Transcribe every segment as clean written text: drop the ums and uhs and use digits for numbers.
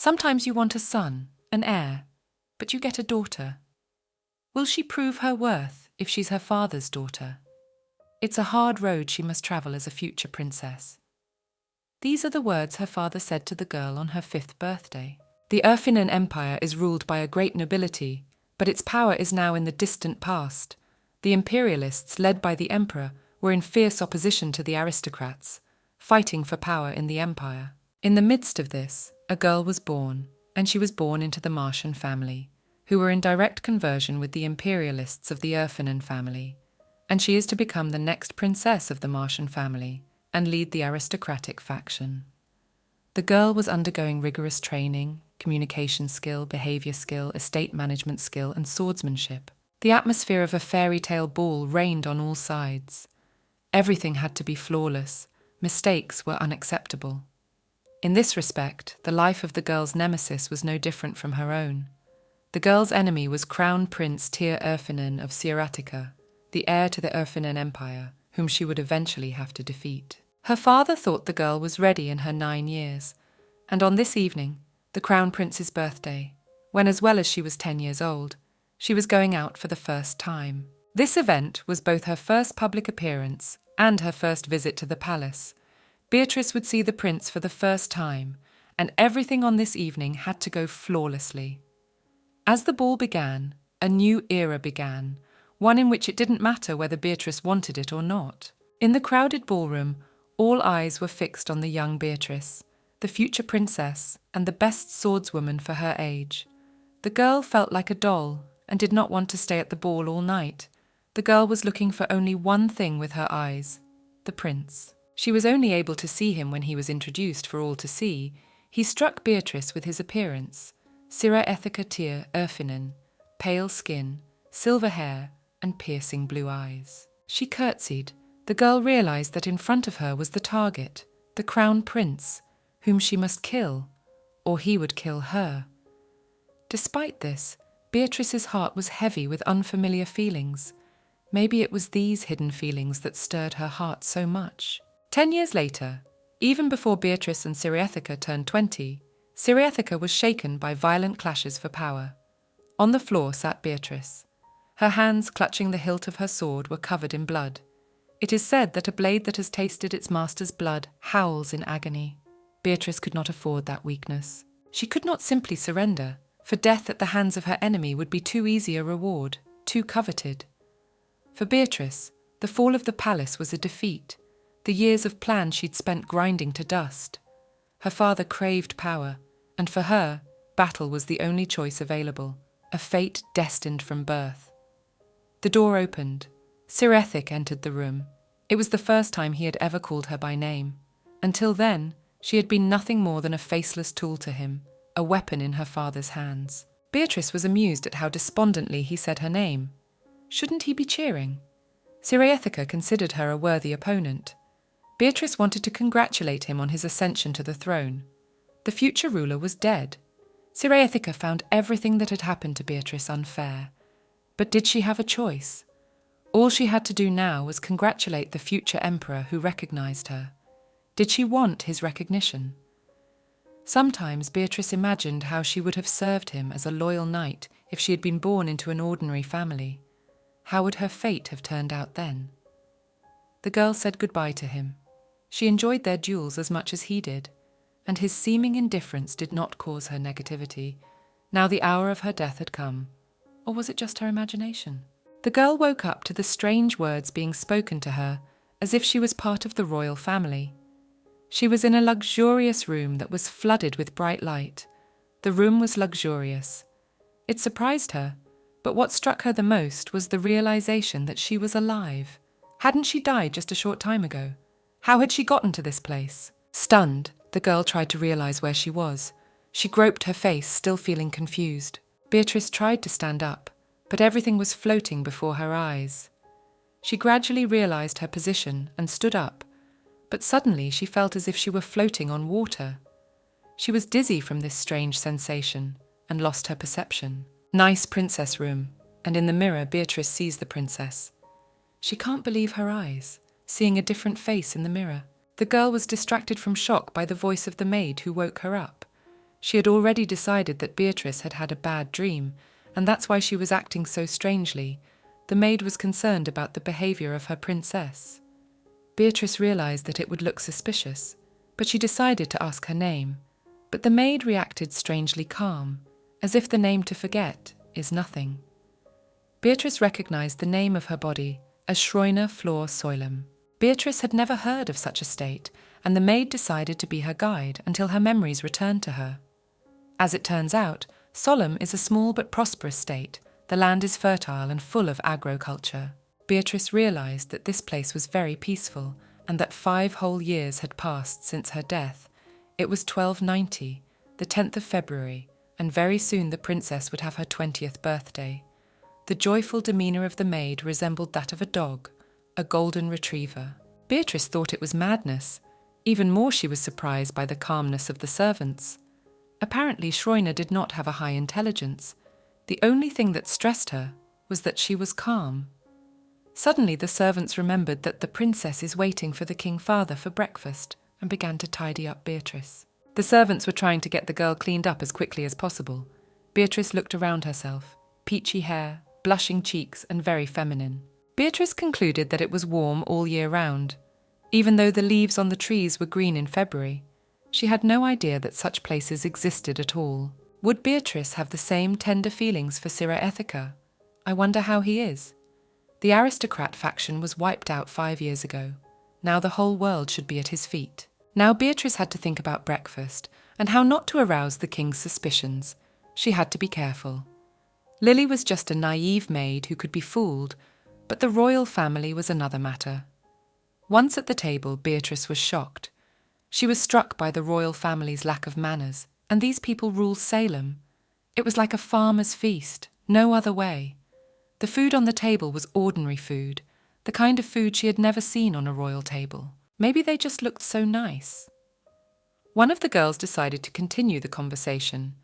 Sometimes you want a son, an heir, but you get a daughter. Will she prove her worth if she's her father's daughter? It's a hard road she must travel as a future princess. These are the words her father said to the girl on her 5th birthday. The Urfinan Empire is ruled by a great nobility, but its power is now in the distant past. The imperialists, led by the emperor, were in fierce opposition to the aristocrats, fighting for power in the empire. In the midst of this, a girl was born, and she was born into the Martian family, who were in direct conversion with the imperialists of the Urfinan family, and she is to become the next princess of the Martian family and lead the aristocratic faction. The girl was undergoing rigorous training, communication skill, behavior skill, estate management skill, and swordsmanship. The atmosphere of a fairy tale ball reigned on all sides. Everything had to be flawless. Mistakes were unacceptable. In this respect, the life of the girl's nemesis was no different from her own. The girl's enemy was Crown Prince Tyr Urfinan of Siratica, the heir to the Urfinan Empire, whom she would eventually have to defeat. Her father thought the girl was ready in her 9 years, and on this evening, the Crown Prince's birthday, when as well as she was 10 years old, she was going out for the first time. This event was both her first public appearance and her first visit to the palace. Beatrice would see the prince for the first time, and everything on this evening had to go flawlessly. As the ball began, a new era began, one in which it didn't matter whether Beatrice wanted it or not. In the crowded ballroom, all eyes were fixed on the young Beatrice, the future princess and the best swordswoman for her age. The girl felt like a doll and did not want to stay at the ball all night. The girl was looking for only one thing with her eyes: the prince. She was only able to see him when he was introduced for all to see. He struck Beatrice with his appearance: Sira Ethica Tyr Urfinan, pale skin, silver hair, and piercing blue eyes. She curtsied. The girl realized that in front of her was the target, the crown prince, whom she must kill, or he would kill her. Despite this, Beatrice's heart was heavy with unfamiliar feelings. Maybe it was these hidden feelings that stirred her heart so much. 10 years later, even before Beatrice and Cyriethica turned 20, Cyriethica was shaken by violent clashes for power. On the floor sat Beatrice. Her hands clutching the hilt of her sword were covered in blood. It is said that a blade that has tasted its master's blood howls in agony. Beatrice could not afford that weakness. She could not simply surrender, for death at the hands of her enemy would be too easy a reward, too coveted. For Beatrice, the fall of the palace was a defeat, the years of plans she'd spent grinding to dust. Her father craved power, and for her, battle was the only choice available, a fate destined from birth. The door opened. Cyrethic entered the room. It was the first time he had ever called her by name. Until then, she had been nothing more than a faceless tool to him, a weapon in her father's hands. Beatrice was amused at how despondently he said her name. Shouldn't he be cheering? Cyriethica considered her a worthy opponent. Beatrice wanted to congratulate him on his ascension to the throne. The future ruler was dead. Cyriethica found everything that had happened to Beatrice unfair. But did she have a choice? All she had to do now was congratulate the future emperor who recognized her. Did she want his recognition? Sometimes Beatrice imagined how she would have served him as a loyal knight if she had been born into an ordinary family. How would her fate have turned out then? The girl said goodbye to him. She enjoyed their duels as much as he did, and his seeming indifference did not cause her negativity. Now the hour of her death had come. Or was it just her imagination? The girl woke up to the strange words being spoken to her, as if she was part of the royal family. She was in a luxurious room that was flooded with bright light. The room was luxurious. It surprised her, but what struck her the most was the realization that she was alive. Hadn't she died just a short time ago? How had she gotten to this place? Stunned, the girl tried to realize where she was. She groped her face, still feeling confused. Beatrice tried to stand up, but everything was floating before her eyes. She gradually realized her position and stood up, but suddenly she felt as if she were floating on water. She was dizzy from this strange sensation and lost her perception. Nice princess room, and in the mirror Beatrice sees the princess. She can't believe her eyes, seeing a different face in the mirror. The girl was distracted from shock by the voice of the maid who woke her up. She had already decided that Beatrice had had a bad dream, and that's why she was acting so strangely. The maid was concerned about the behavior of her princess. Beatrice realized that it would look suspicious, but she decided to ask her name. But the maid reacted strangely calm, as if the name to forget is nothing. Beatrice recognized the name of her body as Schreiner Flor Soilem. Beatrice had never heard of such a state, and the maid decided to be her guide until her memories returned to her. As it turns out, Sollum is a small but prosperous state. The land is fertile and full of agriculture. Beatrice realized that this place was very peaceful and that 5 whole years had passed since her death. It was 1290, the 10th of February, and very soon the princess would have her 20th birthday. The joyful demeanor of the maid resembled that of a dog, a golden retriever. Beatrice thought it was madness. Even more, she was surprised by the calmness of the servants. Apparently, Schreiner did not have a high intelligence. The only thing that stressed her was that she was calm. Suddenly, the servants remembered that the princess is waiting for the king-father for breakfast and began to tidy up Beatrice. The servants were trying to get the girl cleaned up as quickly as possible. Beatrice looked around herself. Peachy hair, blushing cheeks, and very feminine. Beatrice concluded that it was warm all year round. Even though the leaves on the trees were green in February, she had no idea that such places existed at all. Would Beatrice have the same tender feelings for Sira Ethica? I wonder how he is. The aristocrat faction was wiped out 5 years ago. Now the whole world should be at his feet. Now Beatrice had to think about breakfast and how not to arouse the king's suspicions. She had to be careful. Lily was just a naive maid who could be fooled, but the royal family was another matter. Once at the table, Beatrice was shocked. She was struck by the royal family's lack of manners, and these people rule Salem. It was like a farmer's feast, no other way. The food on the table was ordinary food, the kind of food she had never seen on a royal table. Maybe they just looked so nice. One of the girls decided to continue the conversation.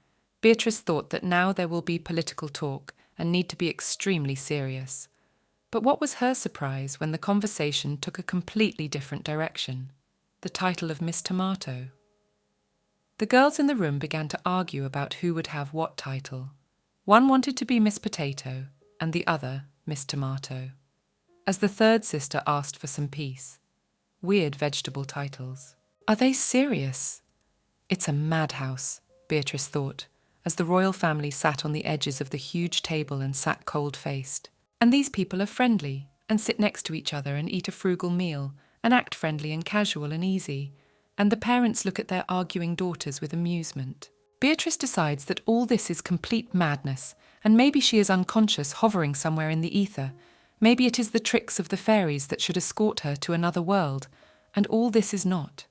Beatrice thought that now there will be political talk and need to be extremely serious. But what was her surprise when the conversation took a completely different direction? The title of Miss Tomato. The girls in the room began to argue about who would have what title. One wanted to be Miss Potato, and the other Miss Tomato. As the third sister asked for some peace. Weird vegetable titles. Are they serious? It's a madhouse, Beatrice thought, as the royal family sat on the edges of the huge table and sat cold-faced. And these people are friendly, and sit next to each other and eat a frugal meal, and act friendly and casual and easy, and the parents look at their arguing daughters with amusement. Beatrice decides that all this is complete madness, and maybe she is unconscious, hovering somewhere in the ether. Maybe it is the tricks of the fairies that should escort her to another world, and all this is not.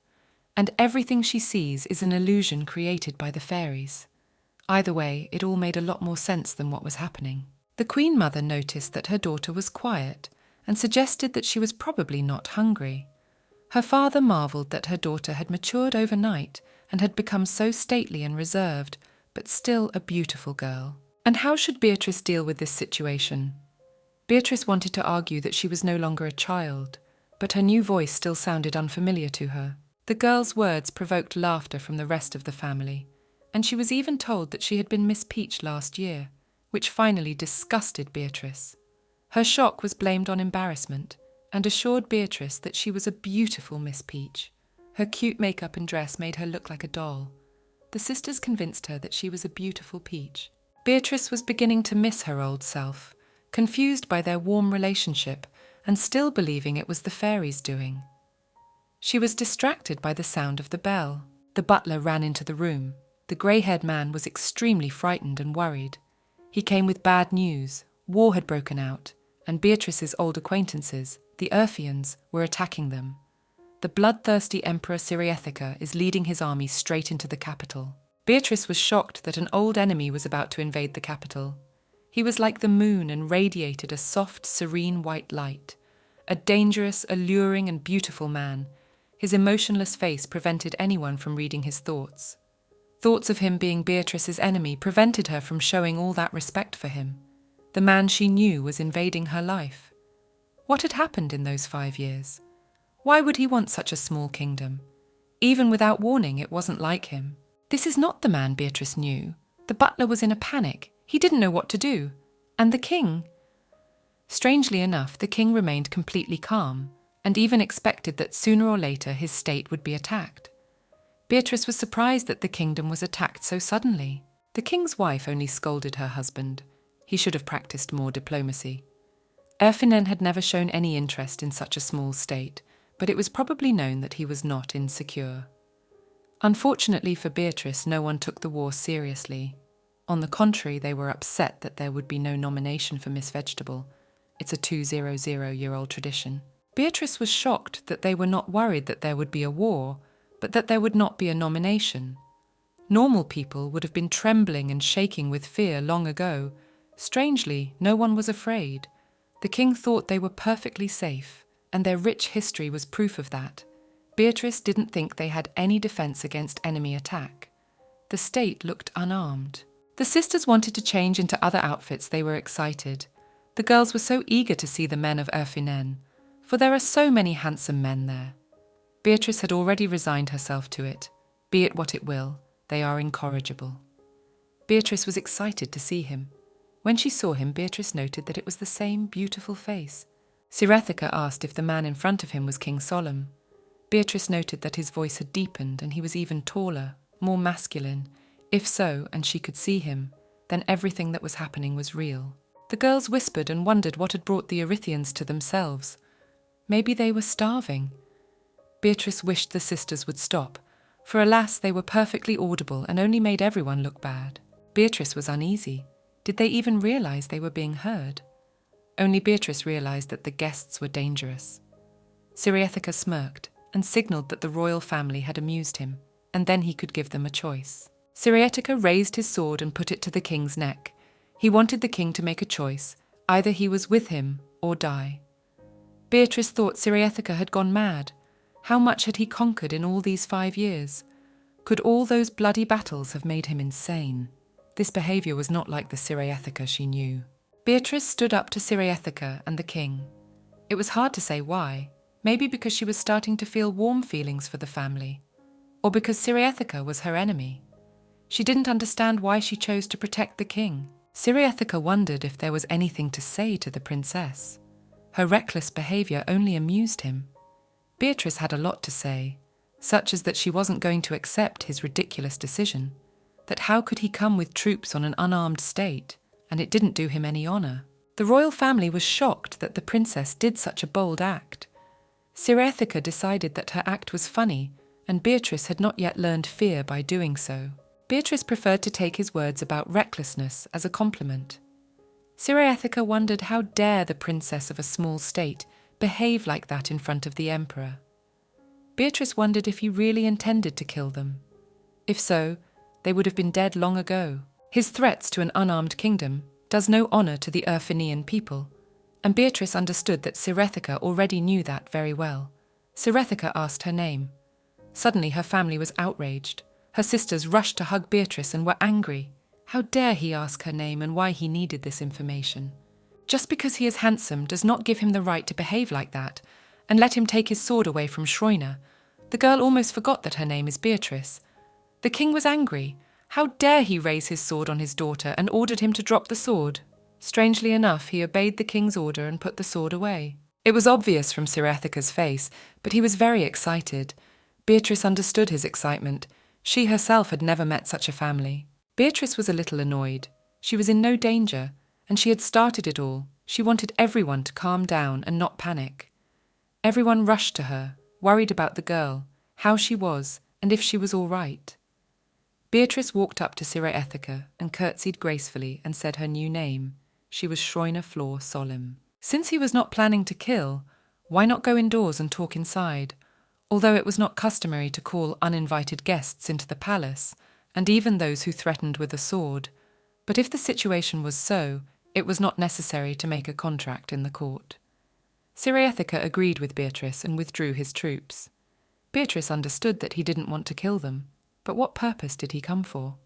And everything she sees is an illusion created by the fairies. Either way, it all made a lot more sense than what was happening. The Queen Mother noticed that her daughter was quiet and suggested that she was probably not hungry. Her father marvelled that her daughter had matured overnight and had become so stately and reserved, but still a beautiful girl. And how should Beatrice deal with this situation? Beatrice wanted to argue that she was no longer a child, but her new voice still sounded unfamiliar to her. The girl's words provoked laughter from the rest of the family, and she was even told that she had been Miss Peach last year, which finally disgusted Beatrice. Her shock was blamed on embarrassment, and assured Beatrice that she was a beautiful Miss Peach. Her cute makeup and dress made her look like a doll. The sisters convinced her that she was a beautiful peach. Beatrice was beginning to miss her old self, confused by their warm relationship and still believing it was the fairies' doing. She was distracted by the sound of the bell. The butler ran into the room. The grey-haired man was extremely frightened and worried. He came with bad news. War had broken out, and Beatrice's old acquaintances, the Urfians, were attacking them. The bloodthirsty Emperor Siriethica is leading his army straight into the capital. Beatrice was shocked that an old enemy was about to invade the capital. He was like the moon and radiated a soft, serene white light. A dangerous, alluring and beautiful man. His emotionless face prevented anyone from reading his thoughts. Thoughts of him being Beatrice's enemy prevented her from showing all that respect for him. The man she knew was invading her life. What had happened in those 5 years? Why would he want such a small kingdom? Even without warning, it wasn't like him. This is not the man, Beatrice knew. The butler was in a panic. He didn't know what to do. And the king? Strangely enough, the king remained completely calm, and even expected that sooner or later his state would be attacked. Beatrice was surprised that the kingdom was attacked so suddenly. The king's wife only scolded her husband. He should have practiced more diplomacy. Erfinen had never shown any interest in such a small state, but it was probably known that he was not insecure. Unfortunately for Beatrice, no one took the war seriously. On the contrary, they were upset that there would be no nomination for Miss Vegetable. It's a 200-year-old tradition. Beatrice was shocked that they were not worried that there would be a war, but that there would not be a nomination. Normal people would have been trembling and shaking with fear long ago. Strangely, no one was afraid. The king thought they were perfectly safe, and their rich history was proof of that. Beatrice didn't think they had any defense against enemy attack. The state looked unarmed. The sisters wanted to change into other outfits. They were excited. The girls were so eager to see the men of Erfinen, for there are so many handsome men there. Beatrice had already resigned herself to it. Be it what it will, they are incorrigible. Beatrice was excited to see him. When she saw him, Beatrice noted that it was the same beautiful face. Sirethica asked if the man in front of him was King Solom. Beatrice noted that his voice had deepened and he was even taller, more masculine. If so, and she could see him, then everything that was happening was real. The girls whispered and wondered what had brought the Erythians to themselves. Maybe they were starving. Beatrice wished the sisters would stop, for alas, they were perfectly audible and only made everyone look bad. Beatrice was uneasy. Did they even realize they were being heard? Only Beatrice realized that the guests were dangerous. Sirethica smirked and signaled that the royal family had amused him, and then he could give them a choice. Sirethica raised his sword and put it to the king's neck. He wanted the king to make a choice. Either he was with him or die. Beatrice thought Sirethica had gone mad. How much had he conquered in all these 5 years? Could all those bloody battles have made him insane? This behaviour was not like the Sirethica she knew. Beatrice stood up to Sirethica and the king. It was hard to say why. Maybe because she was starting to feel warm feelings for the family, or because Sirethica was her enemy. She didn't understand why she chose to protect the king. Sirethica wondered if there was anything to say to the princess. Her reckless behaviour only amused him. Beatrice had a lot to say, such as that she wasn't going to accept his ridiculous decision, that how could he come with troops on an unarmed state, and it didn't do him any honour. The royal family was shocked that the princess did such a bold act. Sirethica decided that her act was funny, and Beatrice had not yet learned fear by doing so. Beatrice preferred to take his words about recklessness as a compliment. Sirethica wondered how dare the princess of a small state behave like that in front of the emperor. Beatrice wondered if he really intended to kill them. If so, they would have been dead long ago. His threats to an unarmed kingdom does no honour to the Erfinian people, and Beatrice understood that Sirethica already knew that very well. Sirethica asked her name. Suddenly her family was outraged. Her sisters rushed to hug Beatrice and were angry. How dare he ask her name and why he needed this information? Just because he is handsome does not give him the right to behave like that, and let him take his sword away from Schreiner. The girl almost forgot that her name is Beatrice. The king was angry. How dare he raise his sword on his daughter and ordered him to drop the sword? Strangely enough, he obeyed the king's order and put the sword away. It was obvious from Sirethica's face, but he was very excited. Beatrice understood his excitement. She herself had never met such a family. Beatrice was a little annoyed. She was in no danger, and she had started it all. She wanted everyone to calm down and not panic. Everyone rushed to her, worried about the girl, how she was, and if she was all right. Beatrice walked up to Sirethica and curtsied gracefully and said her new name. She was Schreiner Flor Solim. Since he was not planning to kill, why not go indoors and talk inside? Although it was not customary to call uninvited guests into the palace, and even those who threatened with a sword. But if the situation was so, it was not necessary to make a contract in the court. Sirethica agreed with Beatrice and withdrew his troops. Beatrice understood that he didn't want to kill them, but what purpose did he come for?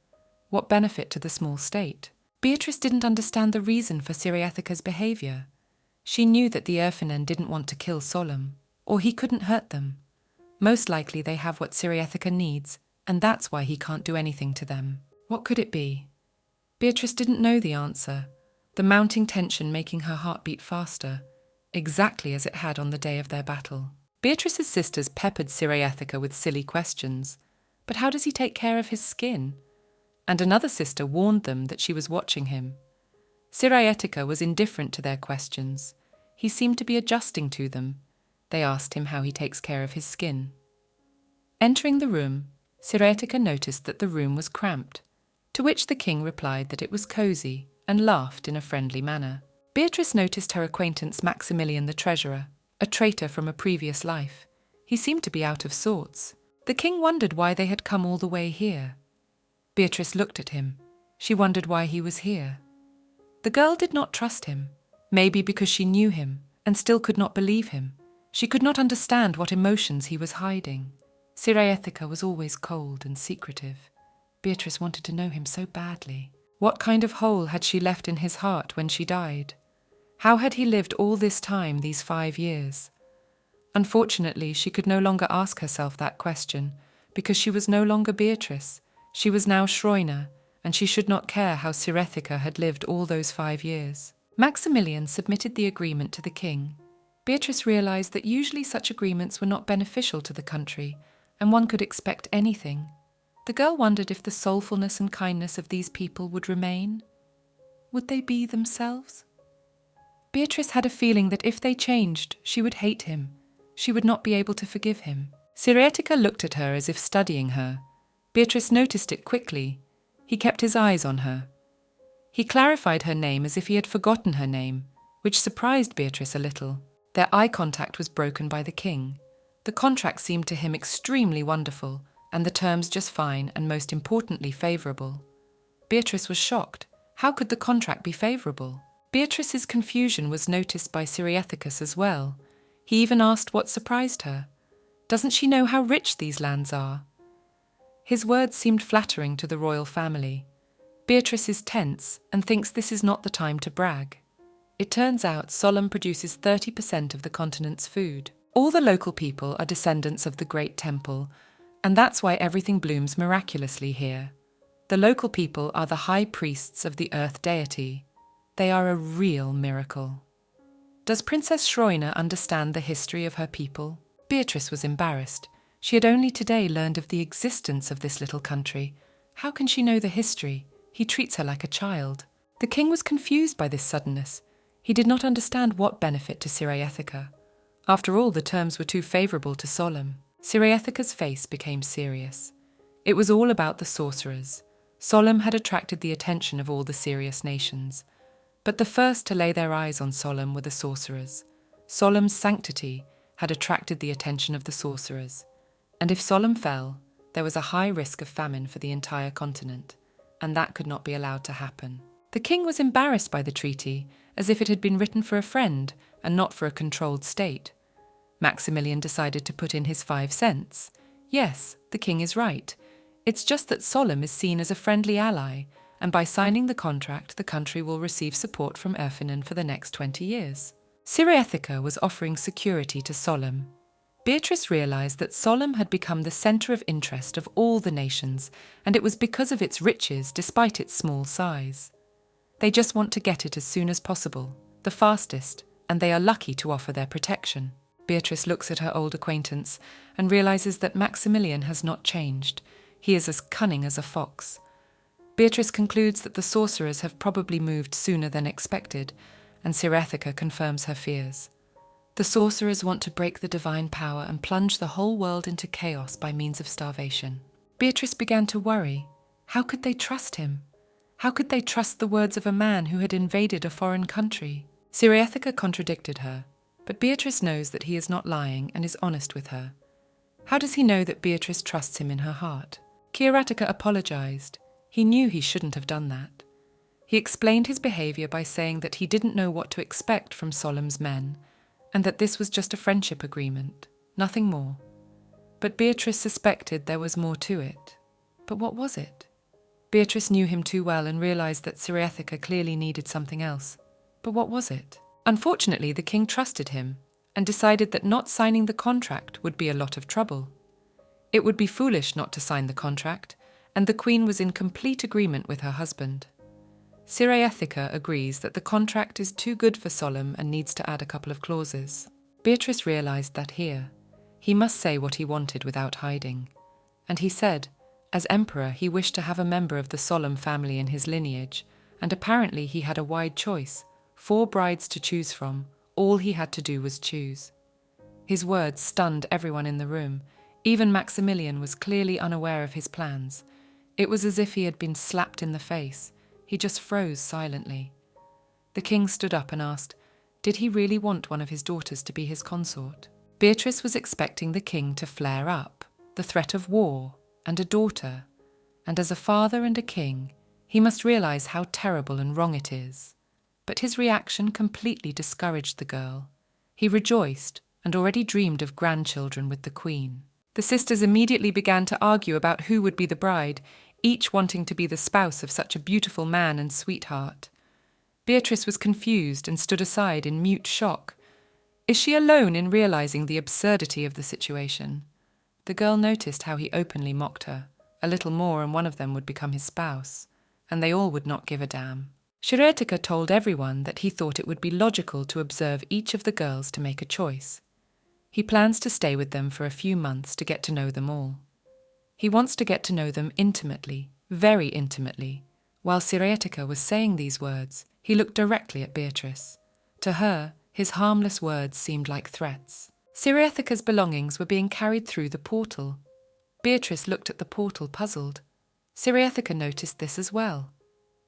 What benefit to the small state? Beatrice didn't understand the reason for Sirethica's behaviour. She knew that the Erfinen didn't want to kill Solom, or he couldn't hurt them. Most likely they have what Sirethica needs, and that's why he can't do anything to them. What could it be? Beatrice didn't know the answer, the mounting tension making her heart beat faster, exactly as it had on the day of their battle. Beatrice's sisters peppered Cyriathika with silly questions. But how does he take care of his skin? And another sister warned them that she was watching him. Cyriathika was indifferent to their questions. He seemed to be adjusting to them. They asked him how he takes care of his skin. Entering the room, Cyriathika noticed that the room was cramped, to which the king replied that it was cosy and laughed in a friendly manner. Beatrice noticed her acquaintance Maximilian the treasurer, a traitor from a previous life. He seemed to be out of sorts. The king wondered why they had come all the way here. Beatrice looked at him. She wondered why he was here. The girl did not trust him, maybe because she knew him and still could not believe him. She could not understand what emotions he was hiding. Cyriathika was always cold and secretive. Beatrice wanted to know him so badly. What kind of hole had she left in his heart when she died? How had he lived all this time, these 5 years? Unfortunately, she could no longer ask herself that question, because she was no longer Beatrice. She was now Schreiner, and she should not care how Cyriathika had lived all those 5 years. Maximilian submitted the agreement to the king. Beatrice realized that usually such agreements were not beneficial to the country, and one could expect anything. The girl wondered if the soulfulness and kindness of these people would remain. Would they be themselves? Beatrice had a feeling that if they changed, she would hate him. She would not be able to forgive him. Cyriathika looked at her as if studying her. Beatrice noticed it quickly. He kept his eyes on her. He clarified her name as if he had forgotten her name, which surprised Beatrice a little. Their eye contact was broken by the king. The contract seemed to him extremely wonderful, and the terms just fine and most importantly favourable. Beatrice was shocked. How could the contract be favourable? Beatrice's confusion was noticed by Cyriathicus as well. He even asked what surprised her. Doesn't she know how rich these lands are? His words seemed flattering to the royal family. Beatrice is tense and thinks this is not the time to brag. It turns out Sollum produces 30% of the continent's food. All the local people are descendants of the Great Temple, and that's why everything blooms miraculously here. The local people are the high priests of the earth deity. They are a real miracle. Does Princess Schreiner understand the history of her people? Beatrice was embarrassed. She had only today learned of the existence of this little country. How can she know the history? He treats her like a child. The king was confused by this suddenness. He did not understand what benefit to Cyriathika. After all, the terms were too favourable to Sollum. Cyriathika's face became serious. It was all about the sorcerers. Sollum had attracted the attention of all the serious nations. But the first to lay their eyes on Sollum were the sorcerers. Sollum's sanctity had attracted the attention of the sorcerers. And if Sollum fell, there was a high risk of famine for the entire continent, and that could not be allowed to happen. The king was embarrassed by the treaty, as if it had been written for a friend and not for a controlled state. Maximilian decided to put in his 5 cents. Yes, the king is right. It's just that Sollum is seen as a friendly ally, and by signing the contract, the country will receive support from Erfinen for the next 20 years. Cyriathika was offering security to Sollum. Beatrice realized that Sollum had become the center of interest of all the nations, and it was because of its riches despite its small size. They just want to get it as soon as possible, the fastest, and they are lucky to offer their protection. Beatrice looks at her old acquaintance and realizes that Maximilian has not changed. He is as cunning as a fox. Beatrice concludes that the sorcerers have probably moved sooner than expected, and Cyriathika confirms her fears. The sorcerers want to break the divine power and plunge the whole world into chaos by means of starvation. Beatrice began to worry. How could they trust him? How could they trust the words of a man who had invaded a foreign country? Cyriathika contradicted her, but Beatrice knows that he is not lying and is honest with her. How does he know that Beatrice trusts him in her heart? Cyriathika apologized. He knew he shouldn't have done that. He explained his behavior by saying that he didn't know what to expect from Sollum's men, and that this was just a friendship agreement, nothing more. But Beatrice suspected there was more to it. But what was it? Beatrice knew him too well and realized that Cyriathika clearly needed something else. But what was it? Unfortunately, the king trusted him and decided that not signing the contract would be a lot of trouble. It would be foolish not to sign the contract, and the queen was in complete agreement with her husband. Cyriathika agrees that the contract is too good for Solomon and needs to add a couple of clauses. Beatrice realized that here, he must say what he wanted without hiding. And he said, as emperor, he wished to have a member of the Solomon family in his lineage, and apparently he had a wide choice, 4 brides to choose from. All he had to do was choose. His words stunned everyone in the room. Even Maximilian was clearly unaware of his plans. It was as if he had been slapped in the face. He just froze silently. The king stood up and asked, did he really want one of his daughters to be his consort? Beatrice was expecting the king to flare up, the threat of war, and a daughter. And as a father and a king, he must realize how terrible and wrong it is. But his reaction completely discouraged the girl. He rejoiced and already dreamed of grandchildren with the queen. The sisters immediately began to argue about who would be the bride, each wanting to be the spouse of such a beautiful man and sweetheart. Beatrice was confused and stood aside in mute shock. Is she alone in realizing the absurdity of the situation? The girl noticed how he openly mocked her. A little more and one of them would become his spouse, and they all would not give a damn. Cyriathika told everyone that he thought it would be logical to observe each of the girls to make a choice. He plans to stay with them for a few months to get to know them all. He wants to get to know them intimately, very intimately. While Cyriathika was saying these words, he looked directly at Beatrice. To her, his harmless words seemed like threats. Cyriathika's belongings were being carried through the portal. Beatrice looked at the portal puzzled. Cyriathika noticed this as well.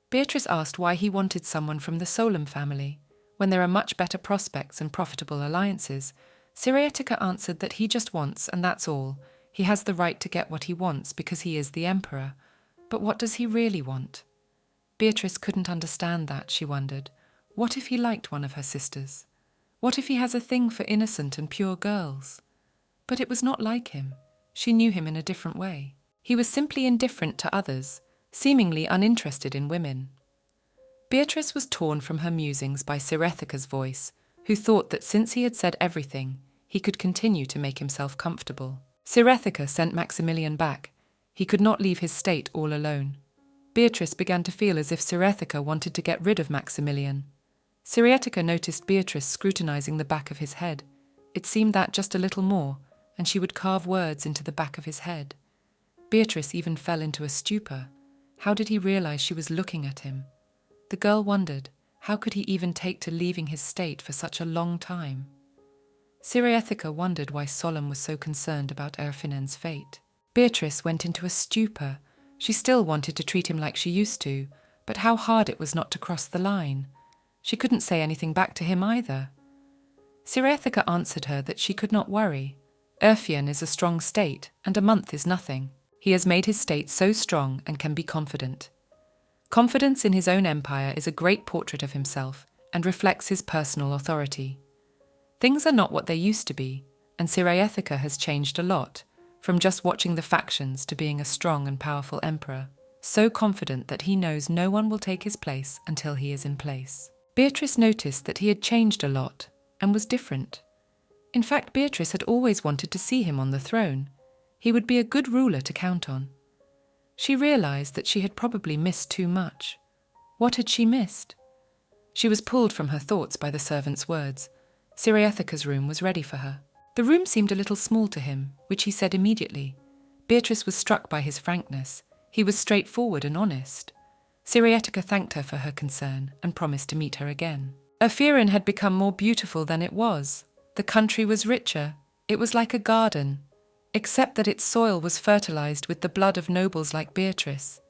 Beatrice asked why he wanted someone from the Solomon family, when there are much better prospects and profitable alliances. Cyriathika answered that he just wants, and that's all. He has the right to get what he wants because he is the emperor. But what does he really want? Beatrice couldn't understand that, she wondered. What if he liked one of her sisters? What if he has a thing for innocent and pure girls? But it was not like him. She knew him in a different way. He was simply indifferent to others, seemingly uninterested in women. Beatrice was torn from her musings by Cyriathika's voice, who thought that since he had said everything, he could continue to make himself comfortable. Cyriathika sent Maximilian back. He could not leave his state all alone. Beatrice began to feel as if Cyriathika wanted to get rid of Maximilian. Cyriathika noticed Beatrice scrutinizing the back of his head. It seemed that just a little more, and she would carve words into the back of his head. Beatrice even fell into a stupor. How did he realize she was looking at him? The girl wondered, how could he even take to leaving his state for such a long time? Cyriathika wondered why Solomon was so concerned about Erfinen's fate. Beatrice went into a stupor. She still wanted to treat him like she used to, but how hard it was not to cross the line. She couldn't say anything back to him either. Cyriathika answered her that she could not worry. Erfien is a strong state, and a month is nothing. He has made his state so strong and can be confident. Confidence in his own empire is a great portrait of himself and reflects his personal authority. Things are not what they used to be, and Cyriathika has changed a lot, from just watching the factions to being a strong and powerful emperor, so confident that he knows no one will take his place until he is in place. Beatrice noticed that he had changed a lot and was different. In fact, Beatrice had always wanted to see him on the throne. He would be a good ruler to count on. She realized that she had probably missed too much. What had she missed? She was pulled from her thoughts by the servant's words. Cyriathika's room was ready for her. The room seemed a little small to him, which he said immediately. Beatrice was struck by his frankness. He was straightforward and honest. Cyriathika thanked her for her concern and promised to meet her again. Erfien had become more beautiful than it was. The country was richer. It was like a garden, except that its soil was fertilized with the blood of nobles like Beatrice.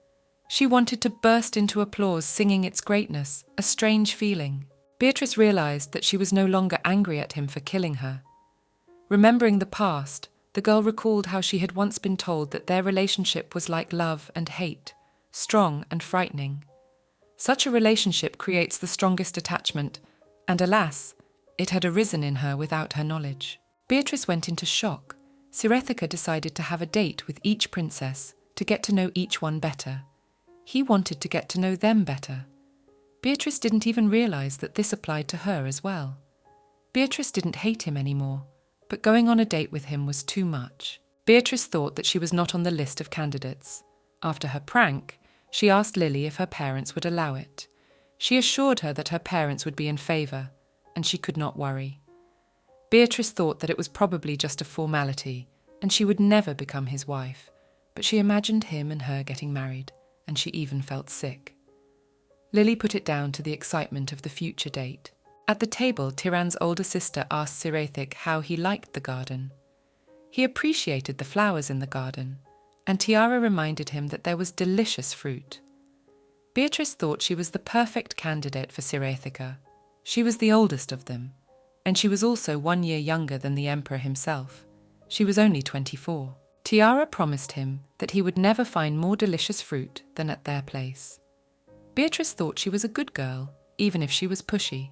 She wanted to burst into applause, singing its greatness, a strange feeling. Beatrice realized that she was no longer angry at him for killing her. Remembering the past, the girl recalled how she had once been told that their relationship was like love and hate, strong and frightening. Such a relationship creates the strongest attachment, and alas, it had arisen in her without her knowledge. Beatrice went into shock. Cyriathika decided to have a date with each princess to get to know each one better. He wanted to get to know them better. Beatrice didn't even realize that this applied to her as well. Beatrice didn't hate him anymore, but going on a date with him was too much. Beatrice thought that she was not on the list of candidates. After her prank, she asked Lily if her parents would allow it. She assured her that her parents would be in favour, and she could not worry. Beatrice thought that it was probably just a formality, and she would never become his wife, but she imagined him and her getting married, and she even felt sick. Lily put it down to the excitement of the future date. At the table, Tiran's older sister asked Sirethik how he liked the garden. He appreciated the flowers in the garden, and Tiara reminded him that there was delicious fruit. Beatrice thought she was the perfect candidate for Sirethika. She was the oldest of them, and she was also 1 year younger than the emperor himself. She was only 24. Tiara promised him that he would never find more delicious fruit than at their place. Beatrice thought she was a good girl, even if she was pushy.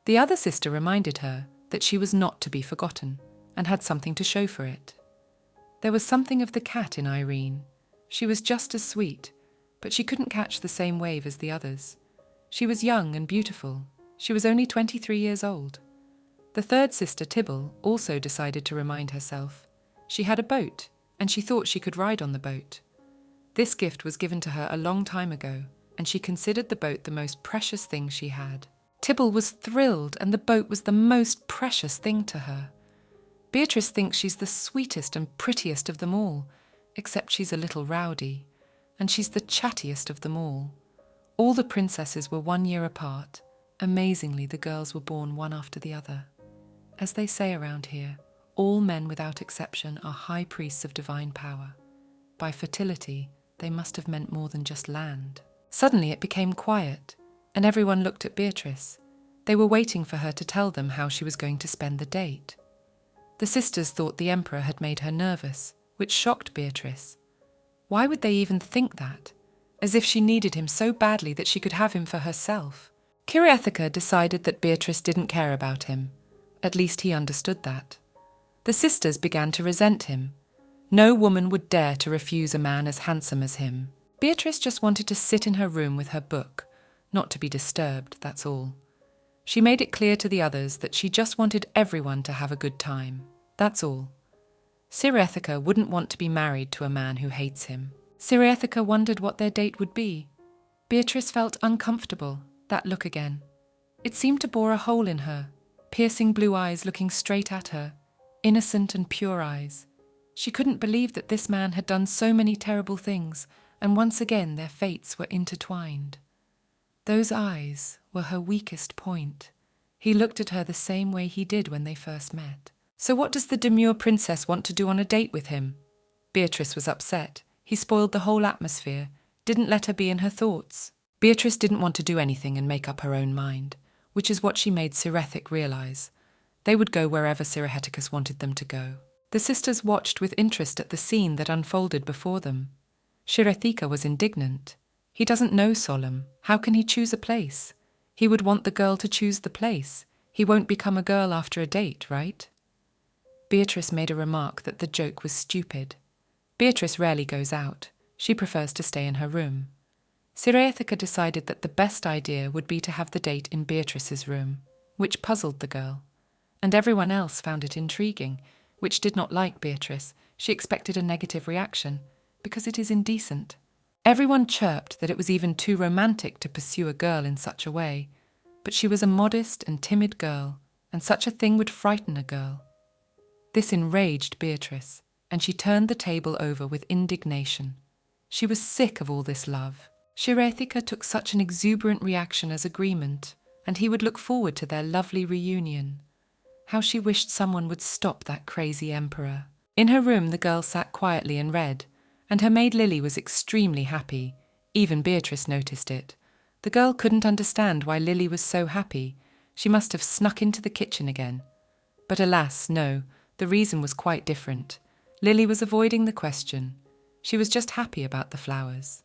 The other sister reminded her that she was not to be forgotten, and had something to show for it. There was something of the cat in Irene. She was just as sweet, but she couldn't catch the same wave as the others. She was young and beautiful. She was only 23 years old. The third sister, Tybalt, also decided to remind herself. She had a boat, and she thought she could ride on the boat. This gift was given to her a long time ago, and she considered the boat the most precious thing she had. Tybalt was thrilled, and the boat was the most precious thing to her. Beatrice thinks she's the sweetest and prettiest of them all, except she's a little rowdy, and she's the chattiest of them all. All the princesses were 1 year apart. Amazingly, the girls were born one after the other. As they say around here, all men without exception are high priests of divine power. By fertility, they must have meant more than just land. Suddenly it became quiet, and everyone looked at Beatrice. They were waiting for her to tell them how she was going to spend the date. The sisters thought the emperor had made her nervous, which shocked Beatrice. Why would they even think that? As if she needed him so badly that she could have him for herself. Kirethika decided that Beatrice didn't care about him. At least he understood that. The sisters began to resent him. No woman would dare to refuse a man as handsome as him. Beatrice just wanted to sit in her room with her book, not to be disturbed, that's all. She made it clear to the others that she just wanted everyone to have a good time. That's all. Sirethika wouldn't want to be married to a man who hates him. Sirethika wondered what their date would be. Beatrice felt uncomfortable, that look again. It seemed to bore a hole in her, piercing blue eyes looking straight at her, innocent and pure eyes. She couldn't believe that this man had done so many terrible things, and once again their fates were intertwined. Those eyes were her weakest point. He looked at her the same way he did when they first met. So what does the demure princess want to do on a date with him? Beatrice was upset. He spoiled the whole atmosphere, didn't let her be in her thoughts. Beatrice didn't want to do anything and make up her own mind, which is what she made Sirethik realize. They would go wherever Sirethicus wanted them to go. The sisters watched with interest at the scene that unfolded before them. Sirethika was indignant. He doesn't know Solemn. How can he choose a place? He would want the girl to choose the place. He won't become a girl after a date, right? Beatrice made a remark that the joke was stupid. Beatrice rarely goes out. She prefers to stay in her room. Sirethika decided that the best idea would be to have the date in Beatrice's room, which puzzled the girl. And everyone else found it intriguing, which did not like Beatrice. She expected a negative reaction, because it is indecent. Everyone chirped that it was even too romantic to pursue a girl in such a way, but she was a modest and timid girl, and such a thing would frighten a girl. This enraged Beatrice, and she turned the table over with indignation. She was sick of all this love. Sirethika took such an exuberant reaction as agreement, and he would look forward to their lovely reunion. How she wished someone would stop that crazy emperor. In her room the girl sat quietly and read, and her maid Lily was extremely happy. Even Beatrice noticed it. The girl couldn't understand why Lily was so happy. She must have snuck into the kitchen again. But alas, no, the reason was quite different. Lily was avoiding the question. She was just happy about the flowers.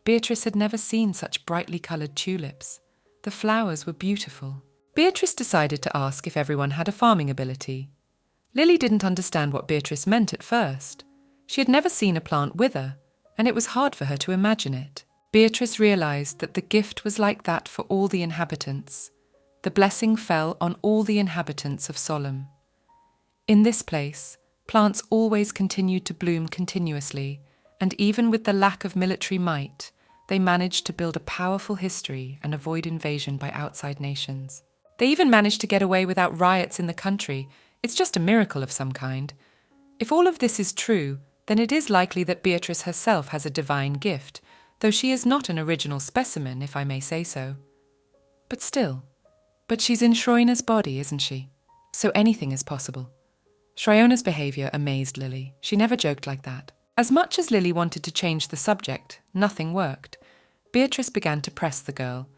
Beatrice had never seen such brightly coloured tulips. The flowers were beautiful. Beatrice decided to ask if everyone had a farming ability. Lily didn't understand what Beatrice meant at first. She had never seen a plant wither, and it was hard for her to imagine it. Beatrice realised that the gift was like that for all the inhabitants. The blessing fell on all the inhabitants of Solemn. In this place, Plants always continued to bloom continuously, and even with the lack of military might, they managed to build a powerful history and avoid invasion by outside nations. They even managed to get away without riots in the country. It's just a miracle of some kind. If all of this is true, then it is likely that Beatrice herself has a divine gift, though she is not an original specimen, if I may say so. But still. But she's in Shroina's body, isn't she? So anything is possible. Shriona's behaviour amazed Lily. She never joked like that. As much as Lily wanted to change the subject, nothing worked. Beatrice began to press the girl.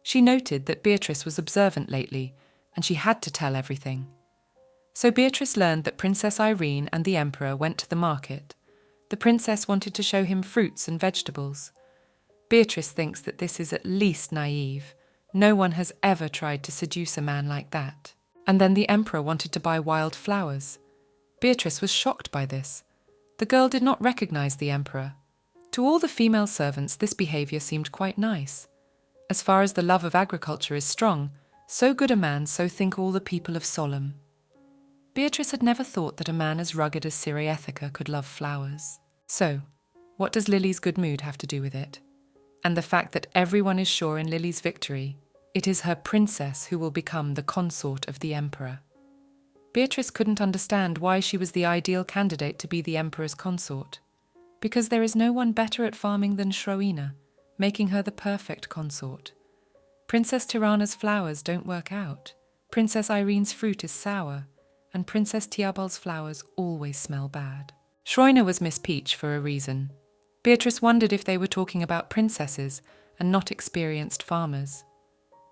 She noted that Beatrice was observant lately, and she had to tell everything. So Beatrice learned that Princess Irene and the Emperor went to the market. The princess wanted to show him fruits and vegetables. Beatrice thinks that this is at least naive. No one has ever tried to seduce a man like that. And then the Emperor wanted to buy wild flowers. Beatrice was shocked by this. The girl did not recognize the Emperor. To all the female servants, this behavior seemed quite nice. As far as the love of agriculture is strong, so good a man, so think all the people of Solemn. Beatrice had never thought that a man as rugged as Cyriethica could love flowers. So, what does Lily's good mood have to do with it? And the fact that everyone is sure in Lily's victory, it is her princess who will become the consort of the Emperor. Beatrice couldn't understand why she was the ideal candidate to be the Emperor's consort. Because there is no one better at farming than Shroina, making her the perfect consort. Princess Tirana's flowers don't work out. Princess Irene's fruit is sour, and Princess Tiabal's flowers always smell bad. Shroina was Miss Peach for a reason. Beatrice wondered if they were talking about princesses and not experienced farmers.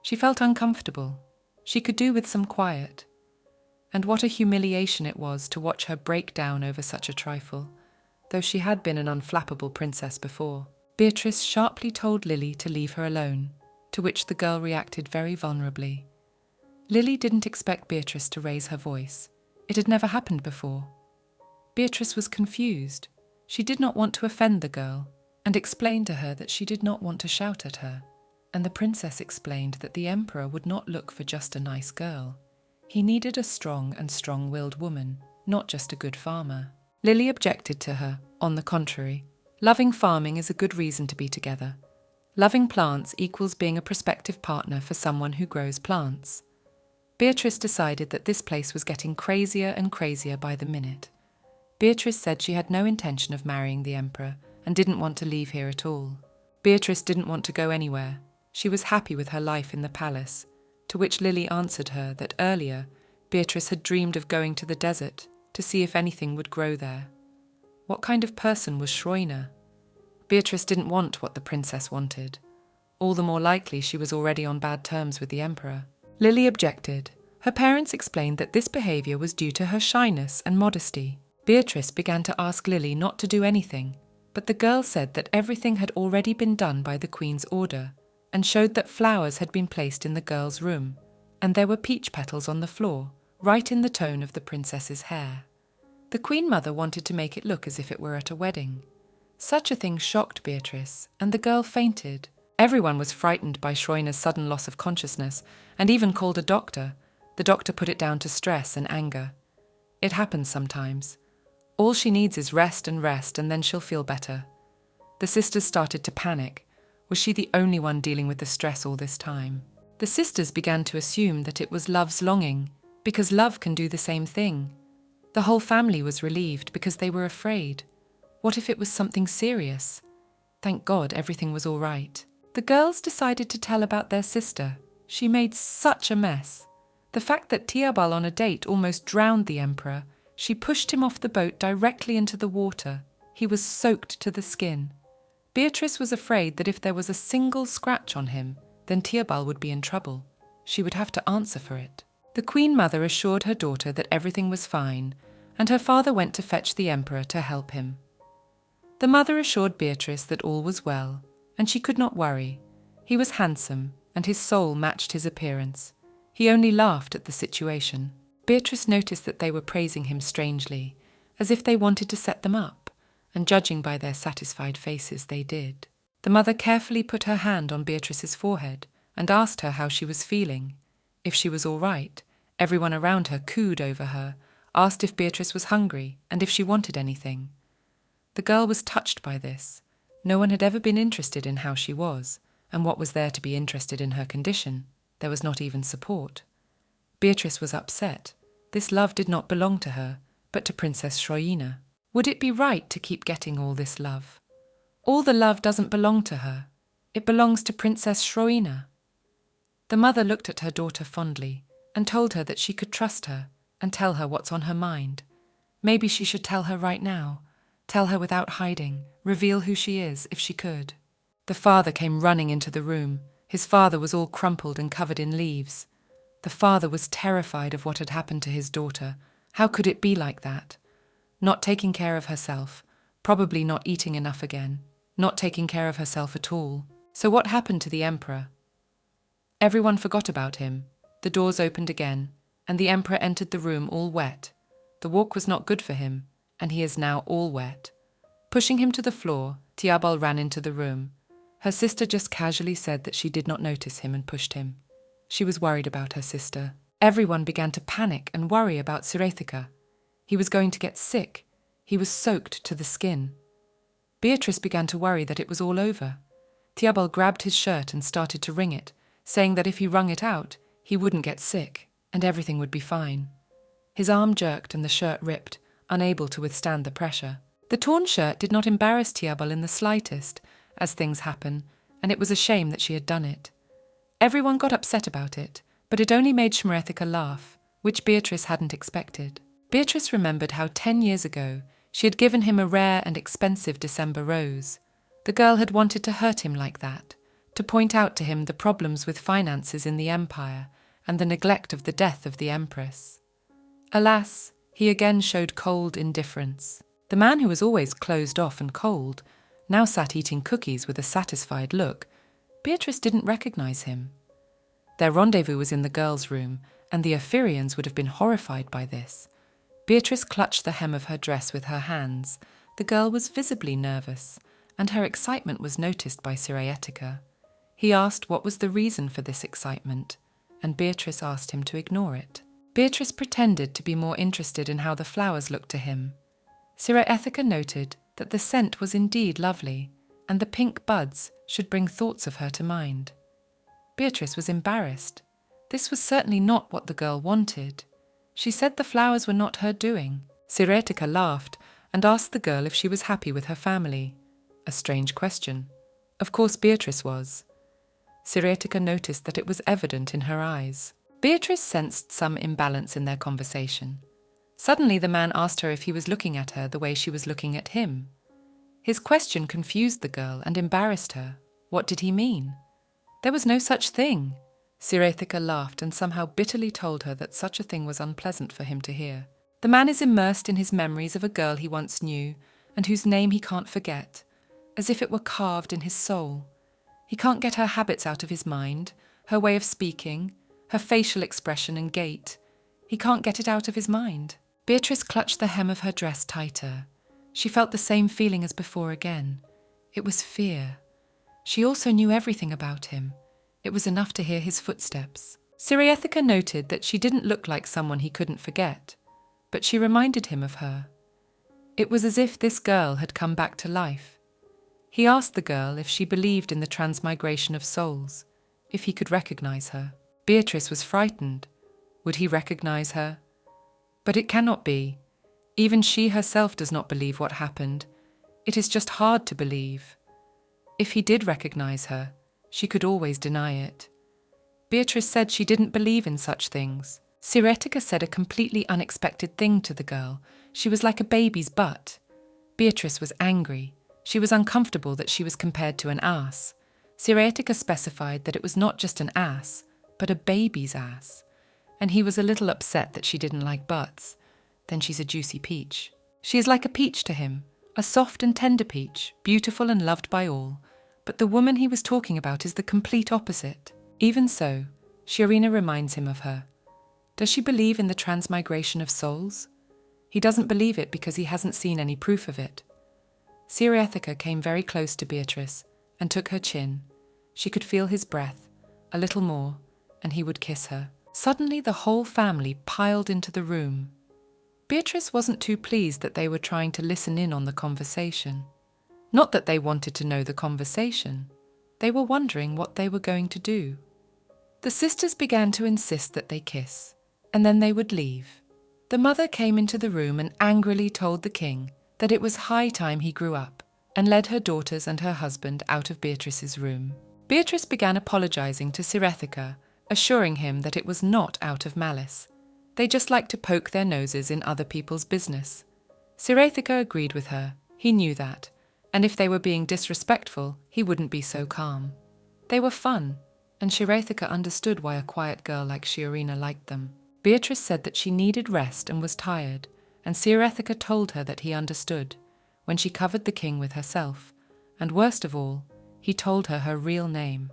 She felt uncomfortable. She could do with some quiet. And what a humiliation it was to watch her break down over such a trifle, though she had been an unflappable princess before. Beatrice sharply told Lily to leave her alone, to which the girl reacted very vulnerably. Lily didn't expect Beatrice to raise her voice. It had never happened before. Beatrice was confused. She did not want to offend the girl, and explained to her that she did not want to shout at her. And the princess explained that the Emperor would not look for just a nice girl. He needed a strong and strong-willed woman, not just a good farmer. Lily objected to her. On the contrary, loving farming is a good reason to be together. Loving plants equals being a prospective partner for someone who grows plants. Beatrice decided that this place was getting crazier and crazier by the minute. Beatrice said she had no intention of marrying the Emperor and didn't want to leave here at all. Beatrice didn't want to go anywhere. She was happy with her life in the palace, to which Lily answered her that earlier Beatrice had dreamed of going to the desert to see if anything would grow there. What kind of person was Shroina? Beatrice didn't want what the princess wanted. All the more likely she was already on bad terms with the Emperor. Lily objected. Her parents explained that this behaviour was due to her shyness and modesty. Beatrice began to ask Lily not to do anything, but the girl said that everything had already been done by the Queen's order, and showed that flowers had been placed in the girl's room, and there were peach petals on the floor, right in the tone of the princess's hair. The Queen Mother wanted to make it look as if it were at a wedding. Such a thing shocked Beatrice, and the girl fainted. Everyone was frightened by Shroina's sudden loss of consciousness, and even called a doctor. The doctor put it down to stress and anger. It happens sometimes. All she needs is rest, and then she'll feel better. The sisters started to panic. Was she the only one dealing with the stress all this time? The sisters began to assume that it was love's longing, because love can do the same thing. The whole family was relieved because they were afraid. What if it was something serious? Thank God everything was all right. The girls decided to tell about their sister. She made such a mess. The fact that Tiabal on a date almost drowned the Emperor. She pushed him off the boat directly into the water. He was soaked to the skin. Beatrice was afraid that if there was a single scratch on him, then Tiabal would be in trouble. She would have to answer for it. The Queen Mother assured her daughter that everything was fine, and her father went to fetch the Emperor to help him. The mother assured Beatrice that all was well, and she could not worry. He was handsome, and his soul matched his appearance. He only laughed at the situation. Beatrice noticed that they were praising him strangely, as if they wanted to set them up, and judging by their satisfied faces, they did. The mother carefully put her hand on Beatrice's forehead and asked her how she was feeling. If she was all right, everyone around her cooed over her. asked if Beatrice was hungry and if she wanted anything. The girl was touched by this. No one had ever been interested in how she was, and what was there to be interested in her condition? There was not even support. Beatrice was upset. This love did not belong to her, but to Princess Shroina. Would it be right to keep getting all this love? All the love doesn't belong to her. It belongs to Princess Shroina. The mother looked at her daughter fondly and told her that she could trust her and tell her what's on her mind. Maybe she should tell her right now. Tell her without hiding, reveal who she is if she could. The father came running into the room. His father was all crumpled and covered in leaves. The father was terrified of what had happened to his daughter. How could it be like that? Not taking care of herself, probably not eating enough again, not taking care of herself at all. So what happened to the emperor? Everyone forgot about him. The doors opened again, and the emperor entered the room all wet. The walk was not good for him, and he is now all wet. Pushing him to the floor, Tiabal ran into the room. Her sister just casually said that she did not notice him and pushed him. She was worried about her sister. Everyone began to panic and worry about Sirethika. He was going to get sick. He was soaked to the skin. Beatrice began to worry that it was all over. Tiabal grabbed his shirt and started to wring it, saying that if he wrung it out, he wouldn't get sick, and everything would be fine. His arm jerked and the shirt ripped, unable to withstand the pressure. The torn shirt did not embarrass Tiabal in the slightest, as things happen, and it was a shame that she had done it. Everyone got upset about it, but it only made Shmerethika laugh, which Beatrice hadn't expected. Beatrice remembered how 10 years ago she had given him a rare and expensive December rose. The girl had wanted to hurt him like that, to point out to him the problems with finances in the empire and the neglect of the death of the empress. Alas, he again showed cold indifference. The man who was always closed off and cold now sat eating cookies with a satisfied look. Beatrice didn't recognize him. Their rendezvous was in the girls' room, and the Ephirians would have been horrified by this. Beatrice clutched the hem of her dress with her hands. The girl was visibly nervous, and her excitement was noticed by Sirethika. He asked what was the reason for this excitement, and Beatrice asked him to ignore it. Beatrice pretended to be more interested in how the flowers looked to him. Sirethika noted that the scent was indeed lovely, and the pink buds should bring thoughts of her to mind. Beatrice was embarrassed. This was certainly not what the girl wanted. She said the flowers were not her doing. Sirethika laughed and asked the girl if she was happy with her family. A strange question. Of course Beatrice was. Sirethika noticed that it was evident in her eyes. Beatrice sensed some imbalance in their conversation. Suddenly the man asked her if he was looking at her the way she was looking at him. His question confused the girl and embarrassed her. What did he mean? There was no such thing. Sirethika laughed and somehow bitterly told her that such a thing was unpleasant for him to hear. The man is immersed in his memories of a girl he once knew and whose name he can't forget, as if it were carved in his soul. He can't get her habits out of his mind, her way of speaking, her facial expression and gait. He can't get it out of his mind. Beatrice clutched the hem of her dress tighter. She felt the same feeling as before again. It was fear. She also knew everything about him. It was enough to hear his footsteps. Sirethika noted that she didn't look like someone he couldn't forget, but she reminded him of her. It was as if this girl had come back to life. He asked the girl if she believed in the transmigration of souls, if he could recognize her. Beatrice was frightened. Would he recognize her? But it cannot be. Even she herself does not believe what happened. It is just hard to believe. If he did recognize her, she could always deny it. Beatrice said she didn't believe in such things. Sirethika said a completely unexpected thing to the girl. She was like a baby's butt. Beatrice was angry. She was uncomfortable that she was compared to an ass. Sirethika specified that it was not just an ass, but a baby's ass. And he was a little upset that she didn't like butts. Then she's a juicy peach. She is like a peach to him, a soft and tender peach, beautiful and loved by all. But the woman he was talking about is the complete opposite. Even so, Shirina reminds him of her. Does she believe in the transmigration of souls? He doesn't believe it because he hasn't seen any proof of it. Sirethika came very close to Beatrice and took her chin. She could feel his breath, a little more, and he would kiss her. Suddenly the whole family piled into the room. Beatrice wasn't too pleased that they were trying to listen in on the conversation. Not that they wanted to know the conversation. They were wondering what they were going to do. The sisters began to insist that they kiss, and then they would leave. The mother came into the room and angrily told the king that it was high time he grew up, and led her daughters and her husband out of Beatrice's room. Beatrice began apologizing to Sirethika, assuring him that it was not out of malice. They just like to poke their noses in other people's business. Sirethika agreed with her. He knew that, and if they were being disrespectful, he wouldn't be so calm. They were fun, and Sirethika understood why a quiet girl like Shiorina liked them. Beatrice said that she needed rest and was tired, and Sirethika told her that he understood, when she covered the king with herself, and worst of all, he told her her real name.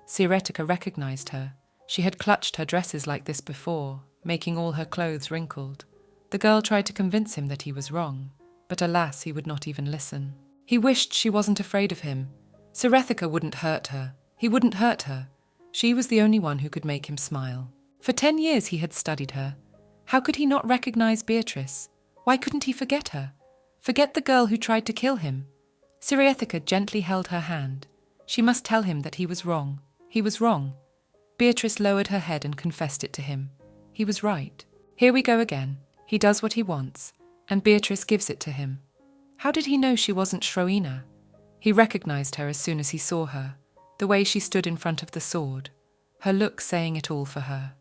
Sirethika recognized her. She had clutched her dresses like this before, making all her clothes wrinkled. The girl tried to convince him that he was wrong, but alas, he would not even listen. He wished she wasn't afraid of him. Sirethika wouldn't hurt her. He wouldn't hurt her. She was the only one who could make him smile. For 10 years he had studied her. How could he not recognize Beatrice? Why couldn't he forget her? Forget the girl who tried to kill him? Sirethika gently held her hand. She must tell him that he was wrong. He was wrong. Beatrice lowered her head and confessed it to him. He was right. Here we go again. He does what he wants, and Beatrice gives it to him. How did he know she wasn't Shroina? He recognized her as soon as he saw her, the way she stood in front of the sword, her look saying it all for her.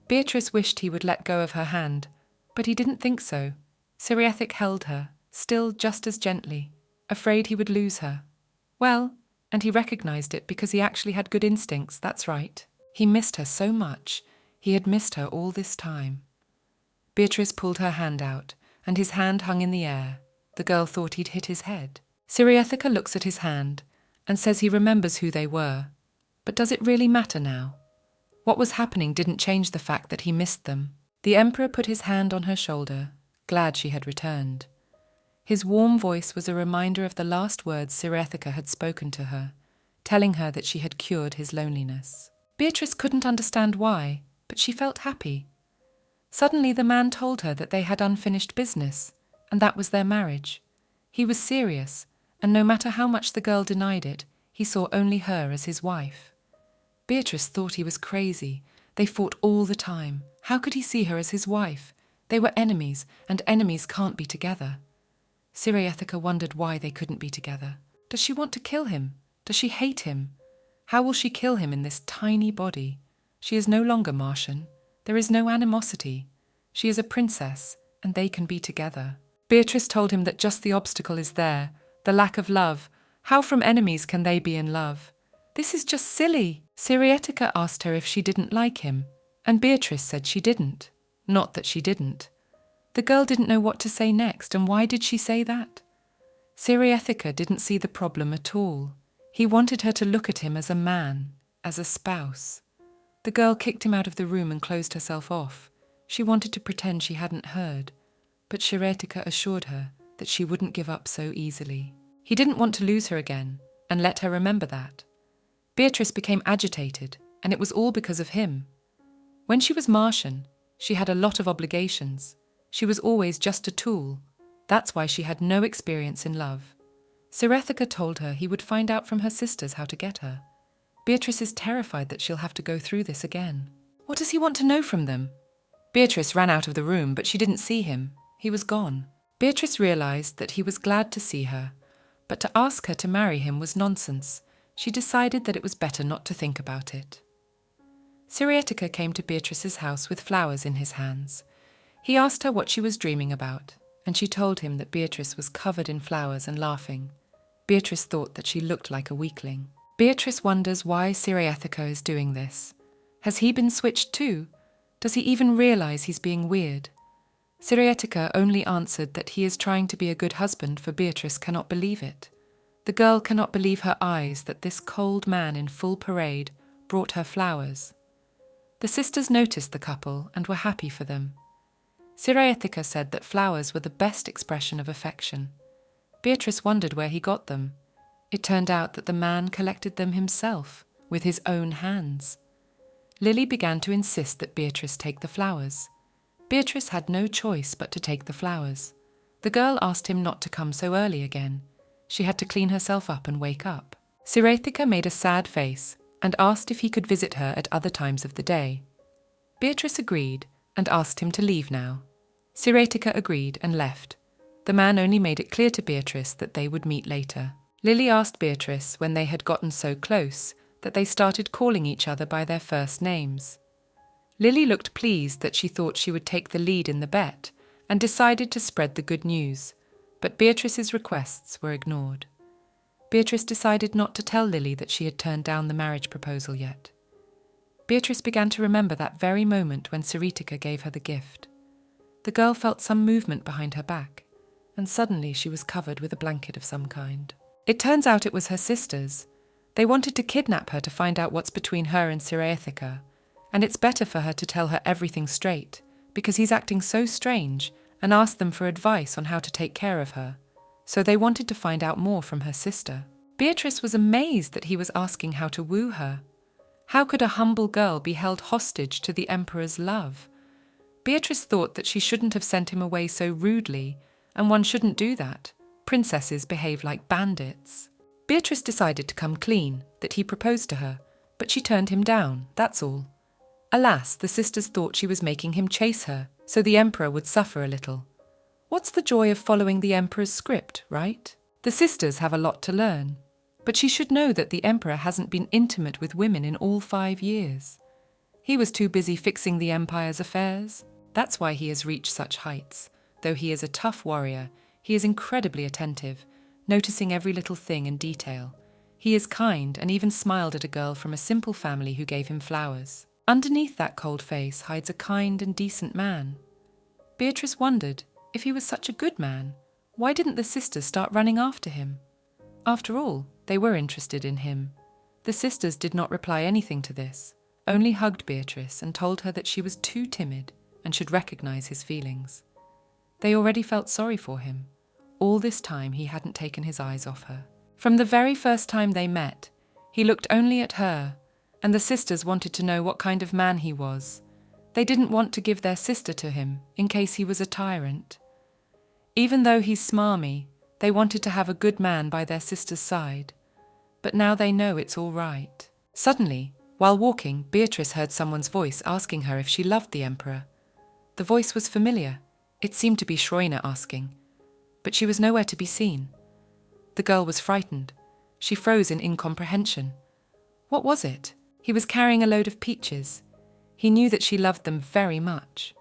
Beatrice wished he would let go of her hand, but he didn't think so. Sirethik held her, still just as gently, afraid he would lose her. Well, and he recognized it because he actually had good instincts, that's right. He missed her so much. He had missed her all this time. Beatrice pulled her hand out, and his hand hung in the air. The girl thought he'd hit his head. Sirethika looks at his hand and says he remembers who they were. But does it really matter now? What was happening didn't change the fact that he missed them. The emperor put his hand on her shoulder, glad she had returned. His warm voice was a reminder of the last words Sirethika had spoken to her, telling her that she had cured his loneliness. Beatrice couldn't understand why, but she felt happy. Suddenly the man told her that they had unfinished business, and that was their marriage. He was serious, and no matter how much the girl denied it, he saw only her as his wife. Beatrice thought he was crazy. They fought all the time. How could he see her as his wife? They were enemies, and enemies can't be together. Sirethika wondered why they couldn't be together. Does she want to kill him? Does she hate him? How will she kill him in this tiny body? She is no longer Martian. There is no animosity. She is a princess, and they can be together. Beatrice told him that just the obstacle is there, the lack of love. How from enemies can they be in love? This is just silly. Sirethika asked her if she didn't like him, and Beatrice said she didn't. Not that she didn't. The girl didn't know what to say next, and why did she say that? Sirethika didn't see the problem at all. He wanted her to look at him as a man, as a spouse. The girl kicked him out of the room and closed herself off. She wanted to pretend she hadn't heard, but Sirethika assured her that she wouldn't give up so easily. He didn't want to lose her again, and let her remember that. Beatrice became agitated, and it was all because of him. When she was Martian, she had a lot of obligations. She was always just a tool. That's why she had no experience in love. Sirethika told her he would find out from her sisters how to get her. Beatrice is terrified that she'll have to go through this again. What does he want to know from them? Beatrice ran out of the room, but she didn't see him. He was gone. Beatrice realized that he was glad to see her, but to ask her to marry him was nonsense. She decided that it was better not to think about it. Sirethika came to Beatrice's house with flowers in his hands. He asked her what she was dreaming about, and she told him that Beatrice was covered in flowers and laughing. Beatrice thought that she looked like a weakling. Beatrice wonders why Sirethika is doing this. Has he been switched too? Does he even realize he's being weird? Sirethika only answered that he is trying to be a good husband, for Beatrice cannot believe it. The girl cannot believe her eyes that this cold man in full parade brought her flowers. The sisters noticed the couple and were happy for them. Sirethika said that flowers were the best expression of affection. Beatrice wondered where he got them. It turned out that the man collected them himself, with his own hands. Lily began to insist that Beatrice take the flowers. Beatrice had no choice but to take the flowers. The girl asked him not to come so early again. She had to clean herself up and wake up. Sirethika made a sad face and asked if he could visit her at other times of the day. Beatrice agreed and asked him to leave now. Sirethika agreed and left. The man only made it clear to Beatrice that they would meet later. Lily asked Beatrice when they had gotten so close that they started calling each other by their first names. Lily looked pleased that she thought she would take the lead in the bet and decided to spread the good news, but Beatrice's requests were ignored. Beatrice decided not to tell Lily that she had turned down the marriage proposal yet. Beatrice began to remember that very moment when Sirethika gave her the gift. The girl felt some movement behind her back, and suddenly she was covered with a blanket of some kind. It turns out it was her sisters. They wanted to kidnap her to find out what's between her and Sirethika, and it's better for her to tell her everything straight, because he's acting so strange, and asked them for advice on how to take care of her. So they wanted to find out more from her sister. Beatrice was amazed that he was asking how to woo her. How could a humble girl be held hostage to the emperor's love? Beatrice thought that she shouldn't have sent him away so rudely, and one shouldn't do that. Princesses behave like bandits. Beatrice decided to come clean, that he proposed to her, but she turned him down, that's all. Alas, the sisters thought she was making him chase her, so the emperor would suffer a little. What's the joy of following the emperor's script, right? The sisters have a lot to learn. But she should know that the emperor hasn't been intimate with women in all 5 years. He was too busy fixing the empire's affairs. That's why he has reached such heights. Though he is a tough warrior, he is incredibly attentive, noticing every little thing in detail. He is kind and even smiled at a girl from a simple family who gave him flowers. Underneath that cold face hides a kind and decent man. Beatrice wondered, if he was such a good man, why didn't the sisters start running after him? After all, they were interested in him. The sisters did not reply anything to this, only hugged Beatrice and told her that she was too timid and should recognize his feelings. They already felt sorry for him. All this time he hadn't taken his eyes off her. From the very first time they met, he looked only at her, and the sisters wanted to know what kind of man he was. They didn't want to give their sister to him, in case he was a tyrant. Even though he's smarmy, they wanted to have a good man by their sister's side. But now they know it's all right. Suddenly, while walking, Beatrice heard someone's voice asking her if she loved the emperor. The voice was familiar. It seemed to be Schreiner asking. But she was nowhere to be seen. The girl was frightened. She froze in incomprehension. What was it? He was carrying a load of peaches. He knew that she loved them very much.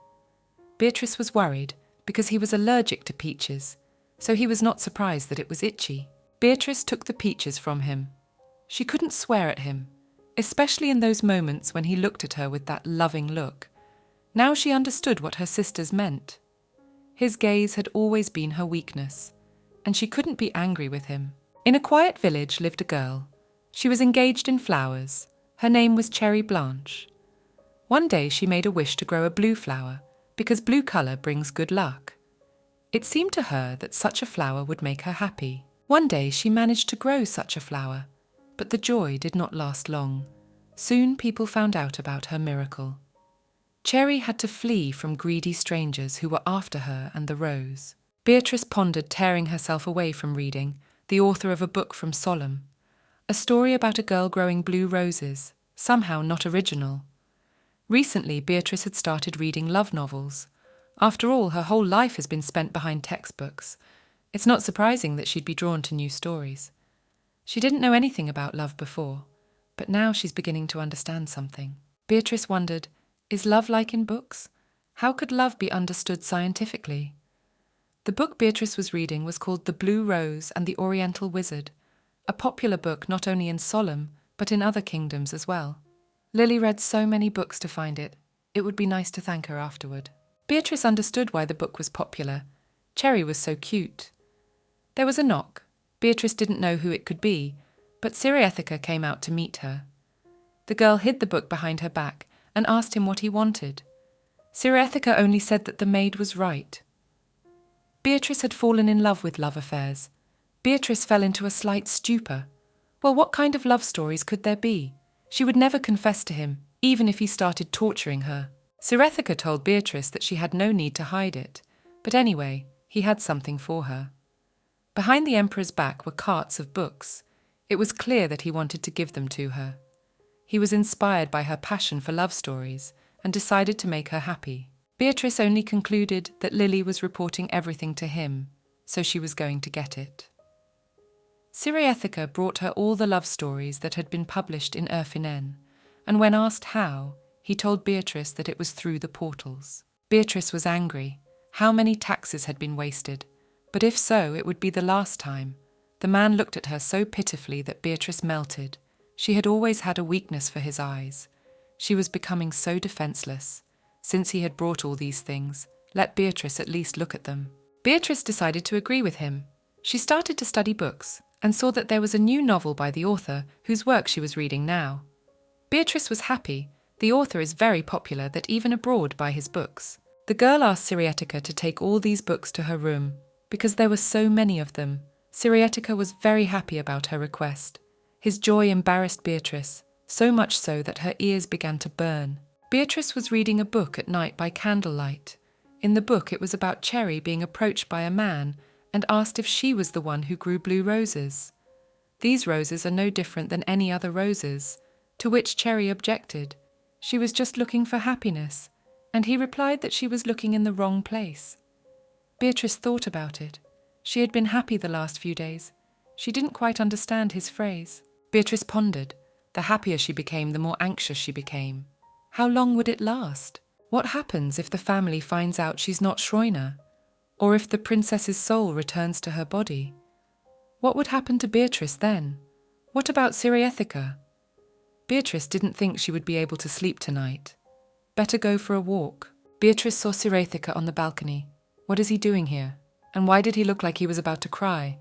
Beatrice was worried because he was allergic to peaches, so he was not surprised that it was itchy. Beatrice took the peaches from him. She couldn't swear at him, especially in those moments when he looked at her with that loving look. Now she understood what her sisters meant. His gaze had always been her weakness, and she couldn't be angry with him. In a quiet village lived a girl. She was engaged in flowers. Her name was Cherry Blanche. One day she made a wish to grow a blue flower, because blue colour brings good luck. It seemed to her that such a flower would make her happy. One day she managed to grow such a flower, but the joy did not last long. Soon people found out about her miracle. Cherry had to flee from greedy strangers who were after her and the rose. Beatrice pondered tearing herself away from reading, the author of a book from Solemn. A story about a girl growing blue roses, somehow not original. Recently, Beatrice had started reading love novels. After all, her whole life has been spent behind textbooks. It's not surprising that she'd be drawn to new stories. She didn't know anything about love before, but now she's beginning to understand something. Beatrice wondered, is love like in books? How could love be understood scientifically? The book Beatrice was reading was called The Blue Rose and the Oriental Wizard, a popular book not only in Solemn, but in other kingdoms as well. Lily read so many books to find it. It would be nice to thank her afterward. Beatrice understood why the book was popular. Cherry was so cute. There was a knock. Beatrice didn't know who it could be, but Sirethika came out to meet her. The girl hid the book behind her back and asked him what he wanted. Sirethika only said that the maid was right. Beatrice had fallen in love with love affairs. Beatrice fell into a slight stupor. Well, what kind of love stories could there be? She would never confess to him, even if he started torturing her. Sirethika told Beatrice that she had no need to hide it, but anyway, he had something for her. Behind the emperor's back were carts of books. It was clear that he wanted to give them to her. He was inspired by her passion for love stories and decided to make her happy. Beatrice only concluded that Lily was reporting everything to him, so she was going to get it. Sirethika brought her all the love stories that had been published in Erfinen, and when asked how, he told Beatrice that it was through the portals. Beatrice was angry. How many taxes had been wasted? But if so, it would be the last time. The man looked at her so pitifully that Beatrice melted. She had always had a weakness for his eyes. She was becoming so defenseless. Since he had brought all these things, let Beatrice at least look at them. Beatrice decided to agree with him. She started to study books and saw that there was a new novel by the author whose work she was reading now. Beatrice was happy. The author is very popular that even abroad buy his books. The girl asked Sirethika to take all these books to her room because there were so many of them. Sirethika was very happy about her request. His joy embarrassed Beatrice, so much so that her ears began to burn. Beatrice was reading a book at night by candlelight. In the book it was about Cherry being approached by a man and asked if she was the one who grew blue roses. These roses are no different than any other roses, to which Cherry objected. She was just looking for happiness, and he replied that she was looking in the wrong place. Beatrice thought about it. She had been happy the last few days. She didn't quite understand his phrase. Beatrice pondered. The happier she became, the more anxious she became. How long would it last? What happens if the family finds out she's not Schreiner? Or if the princess's soul returns to her body? What would happen to Beatrice then? What about Sirethika? Beatrice didn't think she would be able to sleep tonight. Better go for a walk. Beatrice saw Sirethika on the balcony. What is he doing here? And why did he look like he was about to cry?